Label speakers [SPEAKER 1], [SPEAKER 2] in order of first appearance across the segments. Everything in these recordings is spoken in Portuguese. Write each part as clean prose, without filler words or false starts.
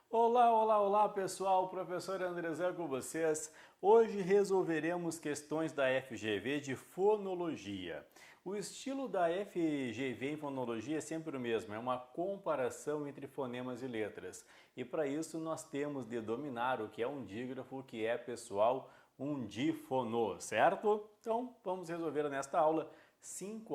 [SPEAKER 1] Olá, olá, olá pessoal, professor Andrezão com vocês. Hoje resolveremos questões da FGV de fonologia. O estilo da FGV em fonologia é sempre o mesmo, é uma comparação entre fonemas e letras. E para isso nós temos de dominar o que é um dígrafo, o que é, pessoal, um difono, certo? Então vamos resolver nesta aula cinco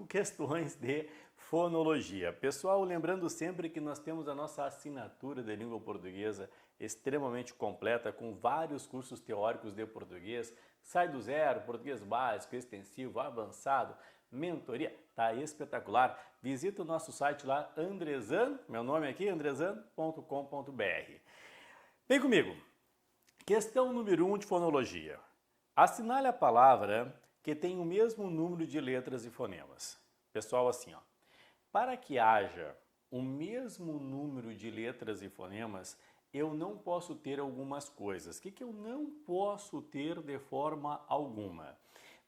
[SPEAKER 1] questões de fonologia. Pessoal, lembrando sempre que nós temos a nossa assinatura de língua portuguesa extremamente completa, com vários cursos teóricos de português, sai do zero, português básico, extensivo, avançado, mentoria, tá espetacular. Visita o nosso site lá, Andrezan, meu nome aqui, andrezan.com.br. Vem comigo. Questão número 1 de fonologia. Assinale a palavra que tem o mesmo número de letras e fonemas. Pessoal, assim, ó. Para que haja o mesmo número de letras e fonemas, eu não posso ter algumas coisas. O que eu não posso ter de forma alguma?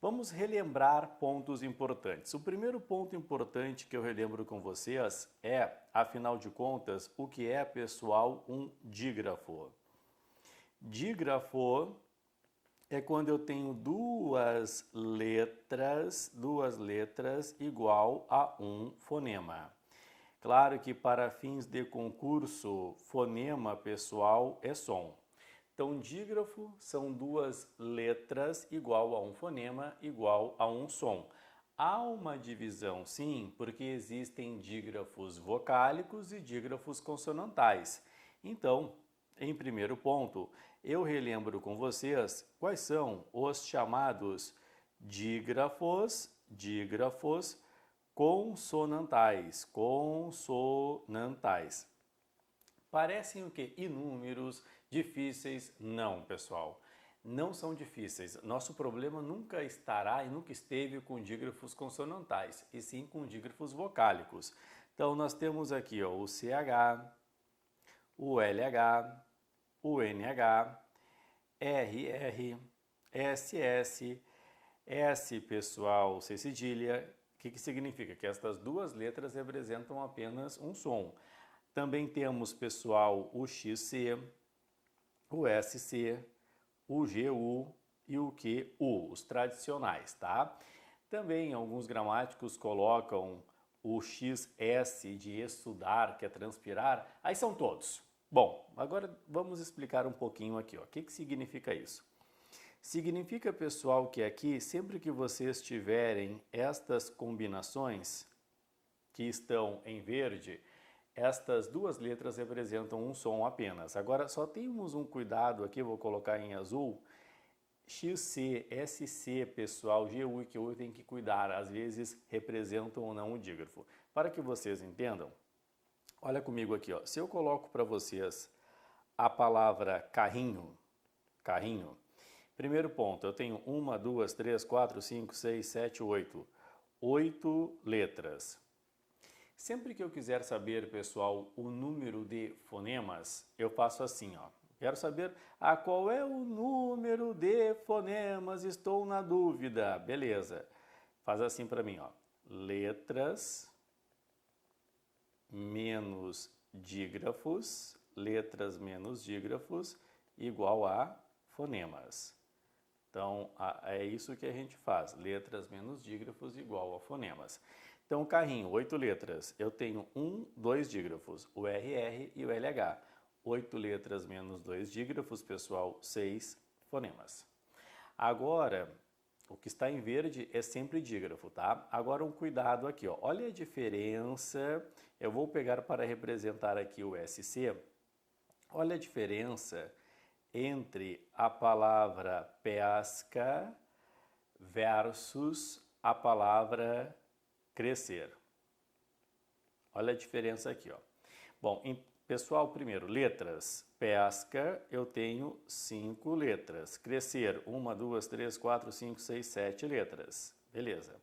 [SPEAKER 1] Vamos relembrar pontos importantes. O primeiro ponto importante que eu relembro com vocês é, afinal de contas, o que é, pessoal, um dígrafo. Dígrafo é quando eu tenho duas letras igual a um fonema. Claro que para fins de concurso, fonema, pessoal, é som. Então, dígrafo são duas letras igual a um fonema igual a um som. Há uma divisão, sim, porque existem dígrafos vocálicos e dígrafos consonantais. Então, em primeiro ponto, eu relembro com vocês quais são os chamados dígrafos consonantais. Parecem o quê? Inúmeros, difíceis? Não, pessoal. Não são difíceis. Nosso problema nunca estará e nunca esteve com dígrafos consonantais, e sim com dígrafos vocálicos. Então, nós temos aqui o CH, o LH, o NH, RR, SS, S, pessoal, C cedilha. O que significa? Que estas duas letras representam apenas um som. Também temos, pessoal, o XC, o SC, o GU e o QU, os tradicionais, tá? Também alguns gramáticos colocam o XS de estudar, que é transpirar, aí são todos. Bom, agora vamos explicar um pouquinho aqui, ó. O que significa isso? Significa, pessoal, que aqui, sempre que vocês tiverem estas combinações que estão em verde, estas duas letras representam um som apenas. Agora, só temos um cuidado aqui, vou colocar em azul, XC, SC, pessoal, GU e QU tem que cuidar, às vezes representam ou não o dígrafo. Para que vocês entendam, olha comigo aqui, ó. Se eu coloco para vocês a palavra carrinho, primeiro ponto, eu tenho 1, 2, 3, 4, 5, 6, 7, 8. 8 letras. Sempre que eu quiser saber, pessoal, o número de fonemas, eu faço assim, ó. Quero saber qual é o número de fonemas, estou na dúvida. Beleza. Faz assim para mim, ó. Letras menos dígrafos, igual a fonemas. Então, é isso que a gente faz. Letras menos dígrafos igual a fonemas. Então, carrinho, 8 letras. Eu tenho 2 dígrafos, o RR e o LH. 8 letras menos 2 dígrafos, pessoal, 6 fonemas. Agora, o que está em verde é sempre dígrafo, tá? Agora um cuidado aqui, ó. Olha a diferença. Eu vou pegar para representar aqui o SC. Olha a diferença entre a palavra pesca versus a palavra crescer. Olha a diferença aqui, ó. Bom, pessoal, primeiro, letras. Pesca, eu tenho 5 letras. Crescer, 1, 2, 3, 4, 5, 6, 7 letras. Beleza.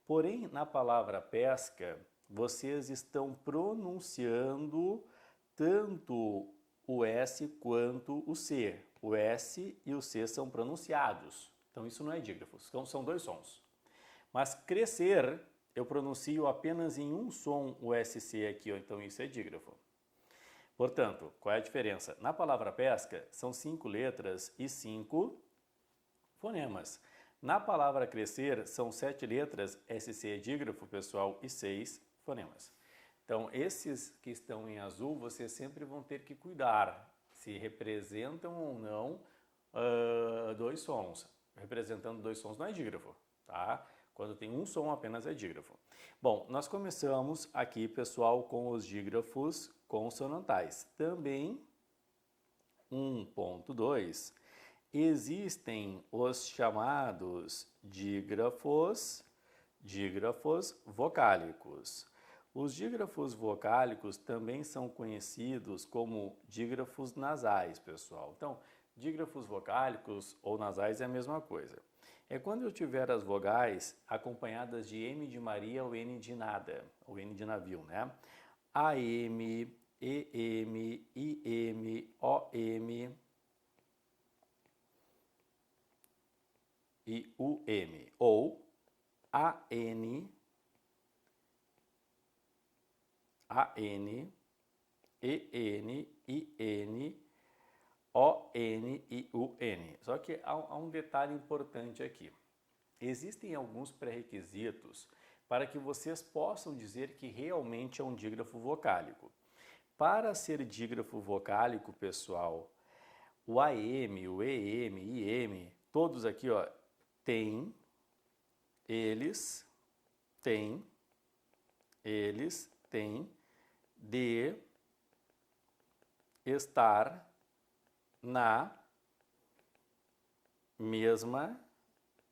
[SPEAKER 1] Porém, na palavra pesca, vocês estão pronunciando tanto o S quanto o C. O S e o C são pronunciados. Então, isso não é dígrafo, são dois sons. Mas crescer, eu pronuncio apenas em um som o SC aqui, ó, então isso é dígrafo. Portanto, qual é a diferença? Na palavra pesca, são 5 letras e 5 fonemas. Na palavra crescer, são 7 letras, SC é dígrafo, pessoal, e 6 fonemas. Então, esses que estão em azul, vocês sempre vão ter que cuidar se representam ou não dois sons. Representando dois sons não é dígrafo, tá? Quando tem um som apenas é dígrafo. Bom, nós começamos aqui, pessoal, com os dígrafos consonantais. Também 1.2 existem os chamados dígrafos vocálicos. Os dígrafos vocálicos também são conhecidos como dígrafos nasais, pessoal. Então, dígrafos vocálicos ou nasais é a mesma coisa. É quando eu tiver as vogais acompanhadas de M de Maria ou N de nada, ou N de navio, né? AM, EM, IM, OM e UM, ou AN, EN, IN, ON e UN. Só que há um detalhe importante aqui. Existem alguns pré-requisitos para que vocês possam dizer que realmente é um dígrafo vocálico. Para ser dígrafo vocálico, pessoal, o AM, o EM, IM, todos aqui, ó, eles têm de estar na mesma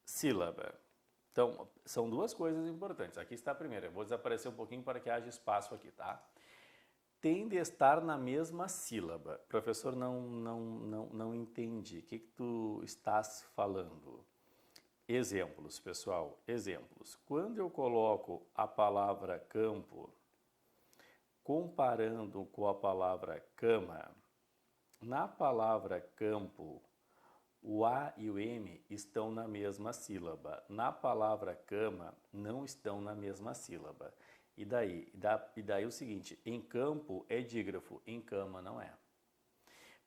[SPEAKER 1] sílaba. Então, são duas coisas importantes. Aqui está a primeira. Eu vou desaparecer um pouquinho para que haja espaço aqui, tá? Tem de estar na mesma sílaba. Professor, não entendi. O que tu estás falando? Exemplos, pessoal. Exemplos. Quando eu coloco a palavra campo, comparando com a palavra cama, na palavra campo, o A e o M estão na mesma sílaba. Na palavra cama, não estão na mesma sílaba. E daí? E daí o seguinte, em campo é dígrafo, em cama não é.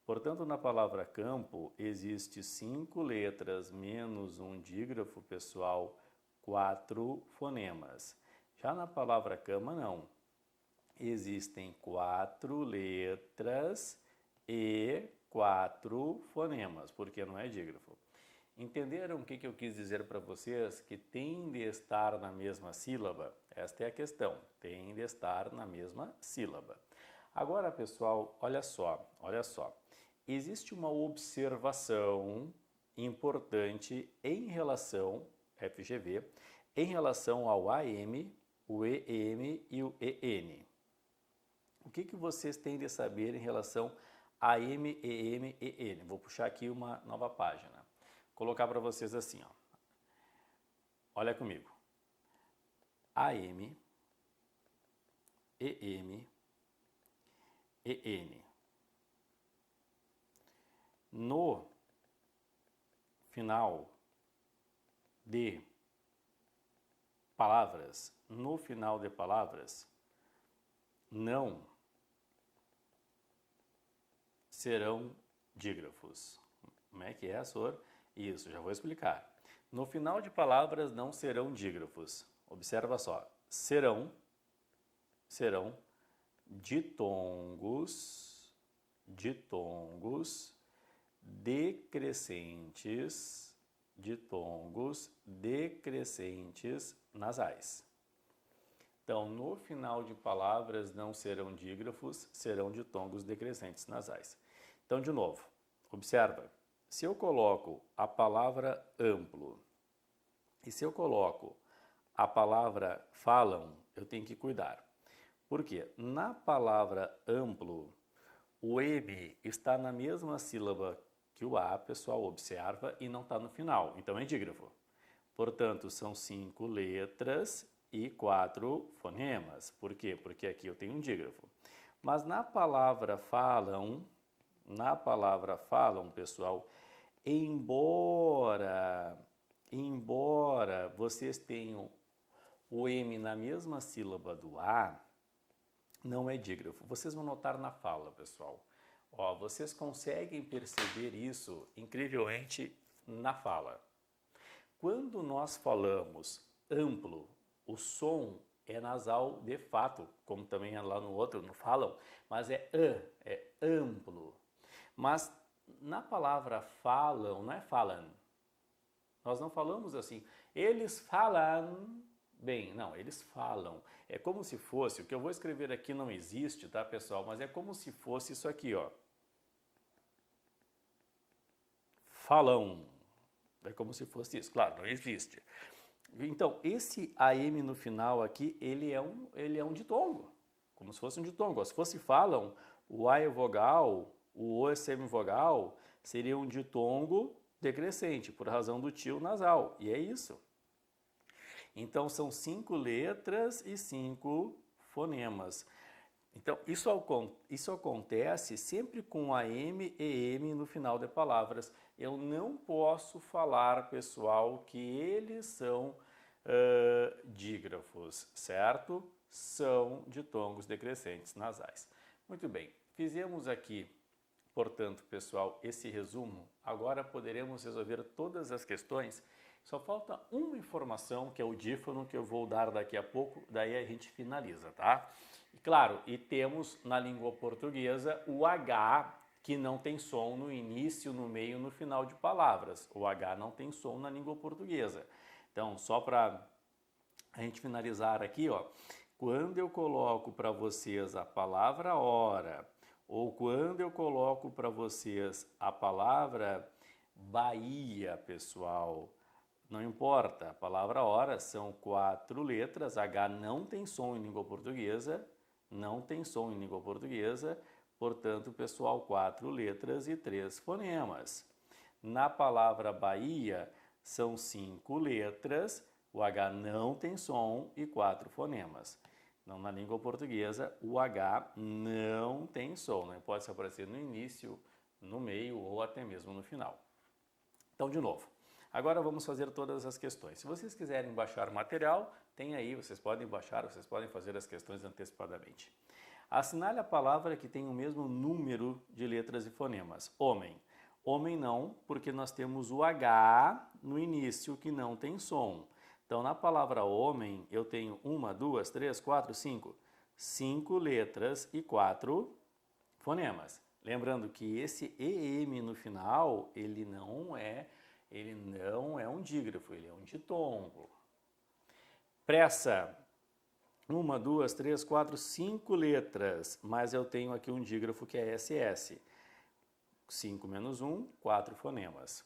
[SPEAKER 1] Portanto, na palavra campo, existe 5 letras menos um dígrafo, pessoal, 4 fonemas. Já na palavra cama, não. Existem 4 letras e 4 fonemas, porque não é dígrafo. Entenderam o que eu quis dizer para vocês? Que tem de estar na mesma sílaba? Esta é a questão, tem de estar na mesma sílaba. Agora, pessoal, olha só. Existe uma observação importante em relação, FGV, em relação ao AM, o EM e o EN. O que vocês têm de saber em relação a AM, EM e EN? Vou puxar aqui uma nova página. Colocar para vocês assim, ó. Olha comigo. AM, EM, EN. No final de palavras, não serão dígrafos. Como é que é, Sor? Isso, já vou explicar. No final de palavras não serão dígrafos. Observa só. Serão ditongos decrescentes nasais. Então, no final de palavras não serão dígrafos, serão ditongos decrescentes nasais. Então, de novo, observa. Se eu coloco a palavra amplo e se eu coloco a palavra falam, eu tenho que cuidar. Por quê? Na palavra amplo, o M está na mesma sílaba que o A, pessoal, observa, e não está no final, então é dígrafo. Portanto, são 5 letras e 4 fonemas. Por quê? Porque aqui eu tenho um dígrafo. Mas na palavra falam, pessoal, embora vocês tenham o M na mesma sílaba do A, não é dígrafo. Vocês vão notar na fala, pessoal. Ó, vocês conseguem perceber isso incrivelmente na fala. Quando nós falamos amplo, o som é nasal de fato, como também é lá no outro, não falam, mas é amplo. Mas na palavra falam, não é falam. Nós não falamos assim, eles falam bem, não, eles falam. É como se fosse, o que eu vou escrever aqui não existe, tá, pessoal? Mas é como se fosse isso aqui, ó. Falam. É como se fosse isso, claro, não existe. Então, esse AM no final aqui, ele é um ditongo, como se fosse um ditongo. Se fosse falam, o A é vogal, o O é semivogal, seria um ditongo decrescente, por razão do tio nasal, e é isso. Então, são 5 letras e 5 fonemas. Então, isso acontece sempre com AM e M no final de palavras. Eu não posso falar, pessoal, que eles são dígrafos, certo? São ditongos decrescentes nasais. Muito bem, fizemos aqui, portanto, pessoal, esse resumo. Agora poderemos resolver todas as questões. Só falta uma informação, que é o dífano, que eu vou dar daqui a pouco, daí a gente finaliza, tá? E claro, e temos na língua portuguesa o H, que não tem som no início, no meio e no final de palavras. O H não tem som na língua portuguesa. Então, só para a gente finalizar aqui, ó, quando eu coloco para vocês a palavra hora, ou quando eu coloco para vocês a palavra Bahia, pessoal, não importa, a palavra hora são 4 letras, H não tem som em língua portuguesa, não tem som em língua portuguesa, portanto, pessoal, 4 letras e 3 fonemas. Na palavra Bahia, são 5 letras, o H não tem som e 4 fonemas. Então, na língua portuguesa, o H não tem som, né? Pode aparecer no início, no meio ou até mesmo no final. Então, de novo, agora vamos fazer todas as questões. Se vocês quiserem baixar o material, tem aí, vocês podem baixar, vocês podem fazer as questões antecipadamente. Assinale a palavra que tem o mesmo número de letras e fonemas. Homem. Homem não, porque nós temos o H no início que não tem som. Então, na palavra homem, eu tenho 1, 2, 3, 4, 5. 5 letras e 4 fonemas. Lembrando que esse EM no final, ele não é um dígrafo, ele é um ditongo. Pressa. 1, 2, 3, 4, 5 letras, mas eu tenho aqui um dígrafo que é SS. 5 menos 1, 4 fonemas.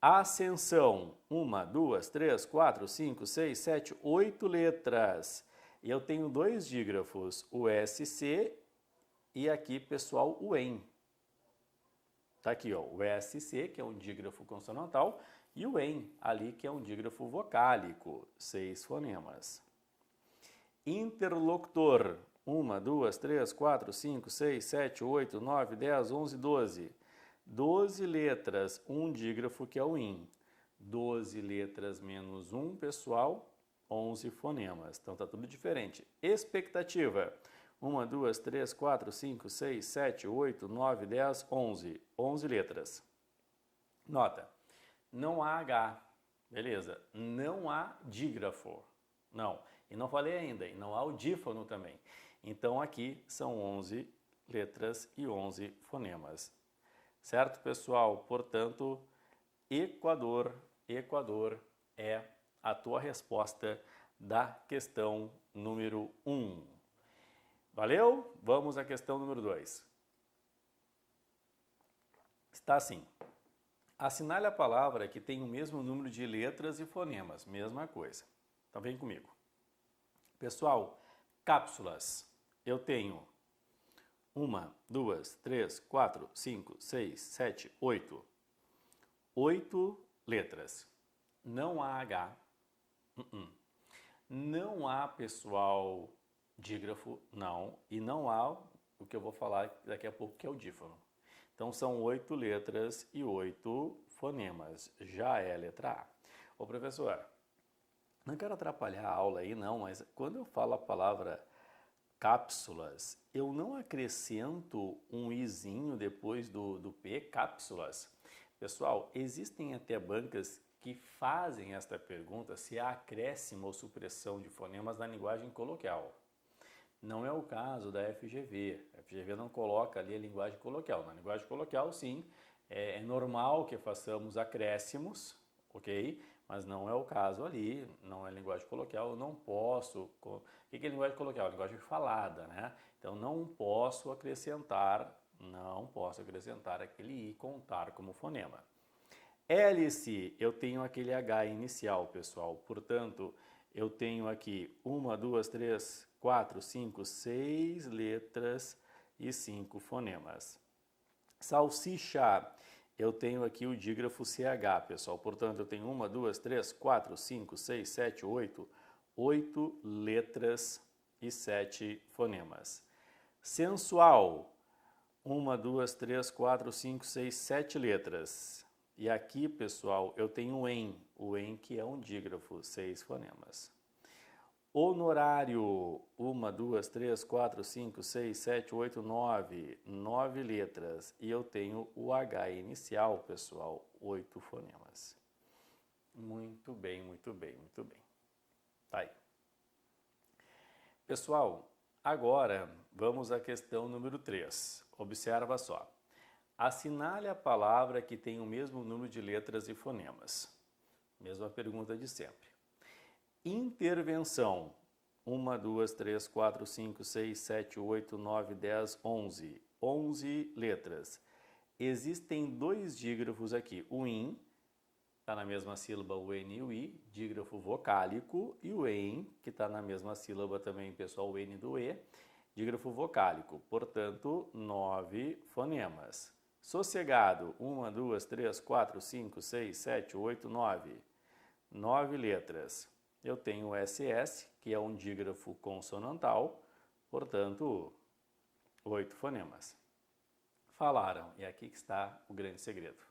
[SPEAKER 1] Ascensão, 1, 2, 3, 4, 5, 6, 7, 8 letras. E eu tenho 2 dígrafos, o SC e aqui, pessoal, o EM. Tá aqui, ó, o SC, que é um dígrafo consonantal, e o EM, ali, que é um dígrafo vocálico, 6 fonemas. Interlocutor, 1, 2, 3, 4, 5, 6, 7, 8, 9, 10, 11, 12. 12 letras, um dígrafo que é o IN. 12 letras menos 1, pessoal, 11 fonemas. Então tá tudo diferente. Expectativa. 1, 2, 3, 4, 5, 6, 7, 8, 9, 10, 11. 11 letras. Nota. Não há H. Beleza. Não há dígrafo. Não. E não falei ainda. E não há o dífano também. Então aqui são 11 letras e 11 fonemas. Certo, pessoal? Portanto, Equador é a tua resposta da questão número 1. Valeu? Vamos à questão número 2. Está assim. Assinale a palavra que tem o mesmo número de letras e fonemas. Mesma coisa. Então, vem comigo. Pessoal, cápsulas. Eu tenho 1, 2, 3, 4, 5, 6, 7, 8. 8 letras. Não há H. Não há, pessoal, dígrafo, não. E não há o que eu vou falar daqui a pouco, que é o dífano. Então, são 8 letras e 8 fonemas. Já é a letra A. Ô, professor, não quero atrapalhar a aula aí, não, mas quando eu falo a palavra cápsulas. Eu não acrescento um izinho depois do P, cápsulas. Pessoal, existem até bancas que fazem esta pergunta se há acréscimo ou supressão de fonemas na linguagem coloquial. Não é o caso da FGV. A FGV não coloca ali a linguagem coloquial. Na linguagem coloquial, sim, é normal que façamos acréscimos, ok? Mas não é o caso ali, não é linguagem coloquial, eu não posso... O que é linguagem coloquial? Linguagem falada, né? Então não posso acrescentar aquele I, contar como fonema. Hélice, eu tenho aquele H inicial, pessoal, portanto, eu tenho aqui 1, 2, 3, 4, 5, 6 letras e 5 fonemas. Salsicha, eu tenho aqui o dígrafo CH, pessoal. Portanto, eu tenho 1, 2, 3, 4, 5, 6, 7, 8. 8 letras e 7 fonemas. Sensual, 1, 2, 3, 4, 5, 6, 7 letras. E aqui, pessoal, eu tenho o em que é um dígrafo, 6 fonemas. Honorário, 1, 2, 3, 4, 5, 6, 7, 8, 9, 9 letras. E eu tenho o H inicial, pessoal, 8 fonemas. Muito bem, muito bem, muito bem. Tá aí. Pessoal, agora vamos à questão número 3. Observa só. Assinale a palavra que tem o mesmo número de letras e fonemas. Mesma pergunta de sempre. Intervenção. 1, 2, 3, 4, 5, 6, 7, 8, 9, 10, 11. 11 letras. Existem dois dígrafos aqui. O IN, está na mesma sílaba o N e o I, dígrafo vocálico. E o EN, que está na mesma sílaba também, pessoal, o N do E, dígrafo vocálico. Portanto, 9 fonemas. Sossegado. 1, 2, 3, 4, 5, 6, 7, 8, 9. 9 letras. Eu tenho o SS, que é um dígrafo consonantal, portanto, 8 fonemas. Falaram, e aqui que está o grande segredo.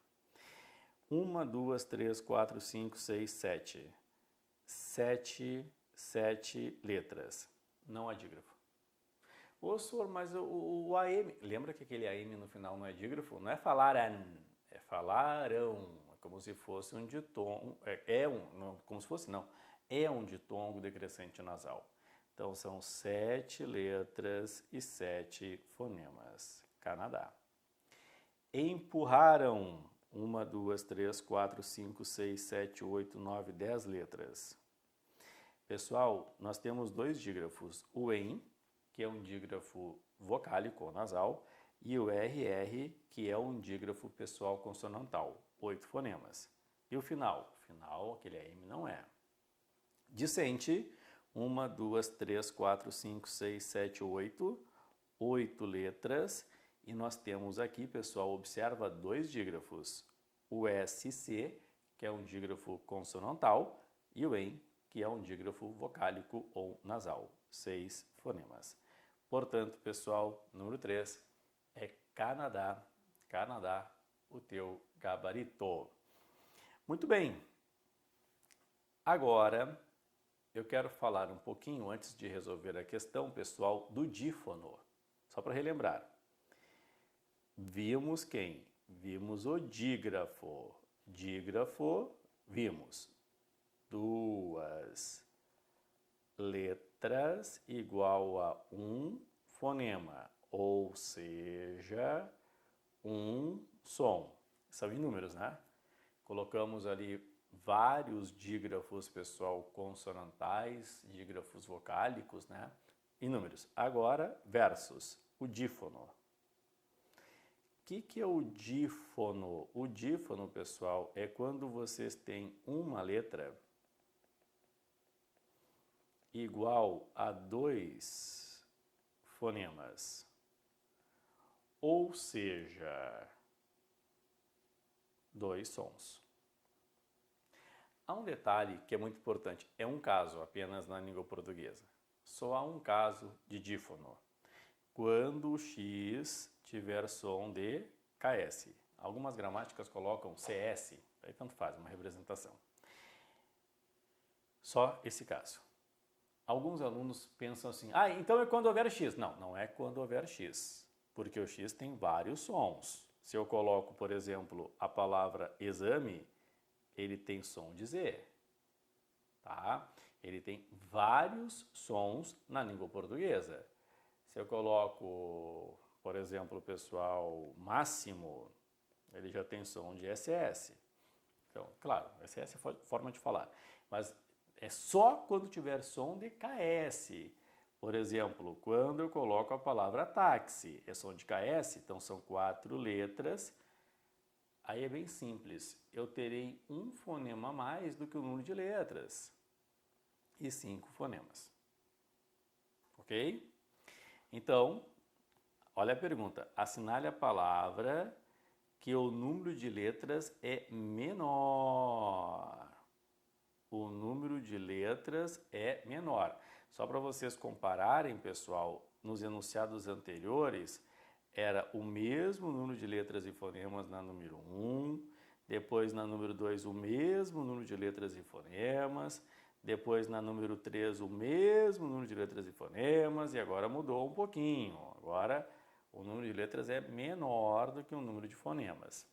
[SPEAKER 1] 1, 2, 3, 4, 5, 6, 7. 7 letras. Não há dígrafo. Ô, senhor, mas o AM, lembra que aquele AM no final não é dígrafo? Não é falaram, é falarão. É como se fosse um ditongo, como se fosse, não. É um ditongo decrescente nasal. Então, são 7 letras e 7 fonemas. Canadá. Empurraram. 1, 2, 3, 4, 5, 6, 7, 8, 9, 10 letras. Pessoal, nós temos dois dígrafos. O EN, que é um dígrafo vocálico ou nasal, e o RR, que é um dígrafo pessoal consonantal. 8 fonemas. E o final? O final, aquele AM não é. Dicente, 1, 2, 3, 4, 5, 6, 7, 8. 8 letras. E nós temos aqui, pessoal, observa dois dígrafos. O SC, que é um dígrafo consonantal, e o EN, que é um dígrafo vocálico ou nasal. 6 fonemas. Portanto, pessoal, número 3 é Canadá. Canadá, o teu gabarito. Muito bem. Agora, eu quero falar um pouquinho, antes de resolver a questão, pessoal, do dífono. Só para relembrar. Vimos quem? Vimos o dígrafo. Dígrafo, vimos. 2 letras igual a um fonema, ou seja, um som. São em números, né? Colocamos ali vários dígrafos, pessoal, consonantais, dígrafos vocálicos, né? Em números. Agora, versus o dífono. O que é o dífono? O dífono, pessoal, é quando vocês têm uma letra igual a 2 fonemas. Ou seja, 2 sons. Há um detalhe que é muito importante. É um caso apenas na língua portuguesa. Só há um caso de dífono. Quando o X tiver som de KS. Algumas gramáticas colocam CS, aí tanto faz, uma representação. Só esse caso. Alguns alunos pensam assim, então é quando houver X. Não, não é quando houver X, porque o X tem vários sons. Se eu coloco, por exemplo, a palavra exame, ele tem som de Z, tá? Ele tem vários sons na língua portuguesa. Se eu coloco, por exemplo, pessoal, máximo, ele já tem som de SS. Então, claro, SS é forma de falar, mas é só quando tiver som de KS. Por exemplo, quando eu coloco a palavra táxi, é som de KS, então são 4 letras. Aí é bem simples, eu terei um fonema a mais do que o número de letras e 5 fonemas. Ok? Então, olha a pergunta. Assinale a palavra que o número de letras é menor. O número de letras é menor. Só para vocês compararem, pessoal, nos enunciados anteriores, era o mesmo número de letras e fonemas na número 1, depois na número 2 o mesmo número de letras e fonemas, depois na número 3 o mesmo número de letras e fonemas, e agora mudou um pouquinho. Agora o número de letras é menor do que o número de fonemas.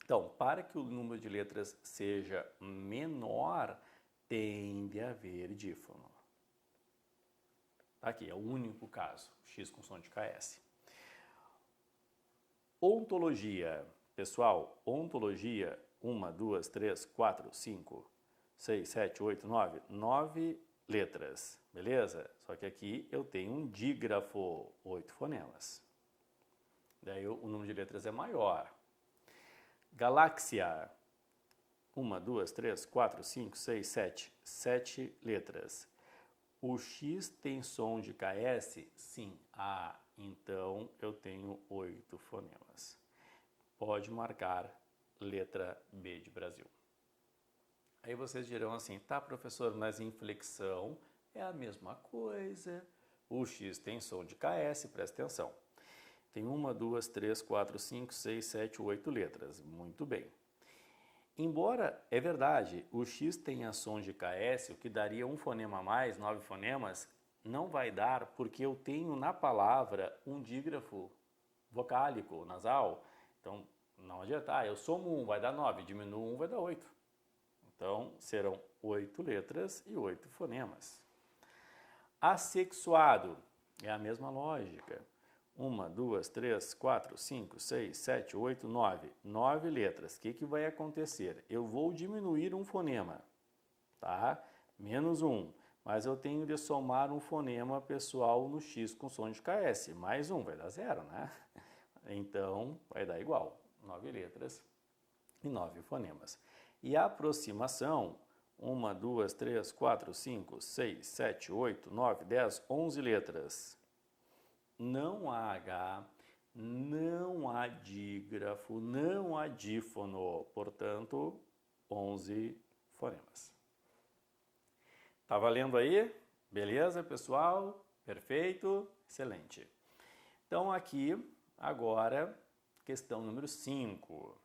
[SPEAKER 1] Então, para que o número de letras seja menor, tem de haver dífono. Tá aqui, é o único caso, X com som de KS. Ontologia. Pessoal, ontologia, 1, 2, 3, 4, 5, 6, 7, 8, 9, 9 letras, beleza? Só que aqui eu tenho um dígrafo, 8 fonemas. Daí o número de letras é maior. Galáxia, 1, 2, 3, 4, 5, 6, 7, 7 letras. O X tem som de KS? Sim. Então eu tenho 8 fonemas. Pode marcar letra B de Brasil. Aí vocês dirão assim, tá professor, mas inflexão é a mesma coisa. O X tem som de KS, presta atenção. Tem 1, 2, 3, 4, 5, 6, 7, 8 letras. Muito bem. Embora, é verdade, o X tenha som de KS, o que daria um fonema a mais, 9 fonemas, não vai dar porque eu tenho na palavra um dígrafo vocálico, nasal. Então, não adianta, eu somo 1, vai dar 9, diminuo 1, vai dar 8. Então, serão 8 letras e 8 fonemas. Assexuado, é a mesma lógica. 1, 2, 3, 4, 5, 6, 7, 8, 9. 9 letras. O que vai acontecer? Eu vou diminuir um fonema, tá? Menos 1. Mas eu tenho de somar um fonema pessoal no X com som de KS. Mais 1, vai dar 0, né? Então, vai dar igual. 9 letras e 9 fonemas. E a aproximação, 1, 2, 3, 4, 5, 6, 7, 8, 9, 10, 11 letras. Não há H, não há dígrafo, não há dífono, portanto, 11 fonemas. Tá valendo aí? Beleza, pessoal? Perfeito? Excelente. Então, aqui, agora, questão número 5.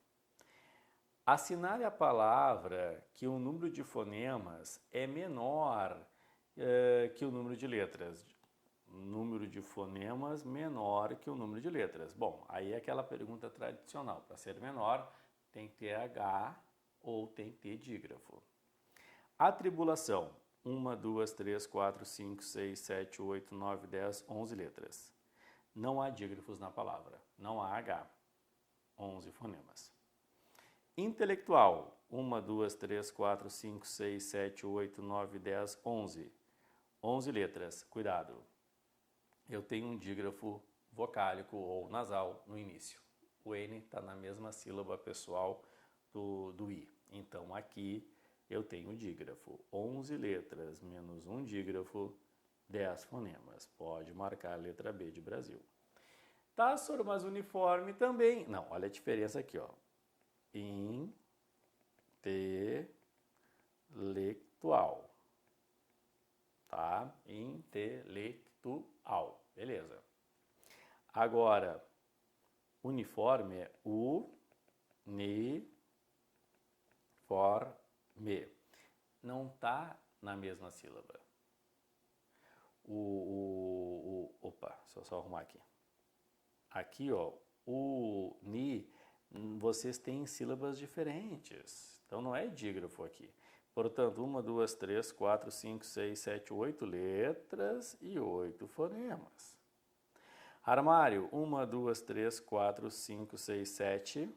[SPEAKER 1] Assinale a palavra que o número de fonemas é menor que o número de letras. Número de fonemas menor que o número de letras. Bom, aí é aquela pergunta tradicional. Para ser menor, tem que ter H ou tem que ter dígrafo. Atribulação. 1, 2, 3, 4, 5, 6, 7, 8, 9, 10, 11 letras. Não há dígrafos na palavra. Não há H. 11 fonemas. Intelectual. 1, 2, 3, 4, 5, 6, 7, 8, 9, 10, 11. 11 letras. Cuidado. Eu tenho um dígrafo vocálico ou nasal no início. O N está na mesma sílaba pessoal do I. Então, aqui eu tenho dígrafo. 11 letras menos um dígrafo, 10 fonemas. Pode marcar a letra B de Brasil. Tá, Soro, mas uniforme também. Não, olha a diferença aqui, ó. Intelectual. Tá? Intelectual. Beleza. Agora, uniforme é uniforme. Não tá na mesma sílaba. Opa, deixa eu só arrumar aqui. Aqui, ó, o ni, vocês têm sílabas diferentes. Então não é dígrafo aqui. Portanto, 1, 2, 3, 4, 5, 6, 7, 8 letras e 8 fonemas. Armário, 1, 2, 3, 4, 5, 6, 7.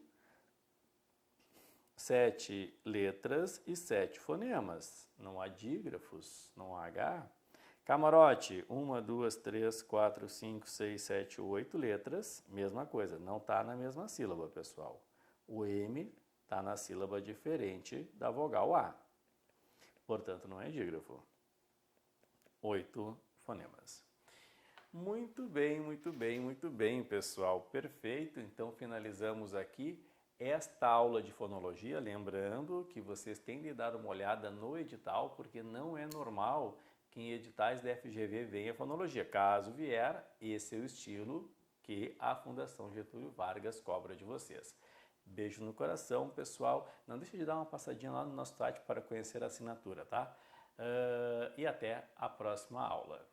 [SPEAKER 1] 7 letras e 7 fonemas. Não há dígrafos, não há H. Camarote, 1, 2, 3, 4, 5, 6, 7, 8 letras. Mesma coisa, não está na mesma sílaba, pessoal. O M está na sílaba diferente da vogal A. Portanto, não é dígrafo. 8 fonemas. Muito bem, muito bem, muito bem, pessoal. Perfeito. Então, finalizamos aqui esta aula de fonologia. Lembrando que vocês têm de dar uma olhada no edital, porque não é normal que em editais da FGV venha fonologia. Caso vier, esse é o estilo que a Fundação Getúlio Vargas cobra de vocês. Beijo no coração, pessoal. Não deixe de dar uma passadinha lá no nosso site para conhecer a assinatura, tá? E até a próxima aula.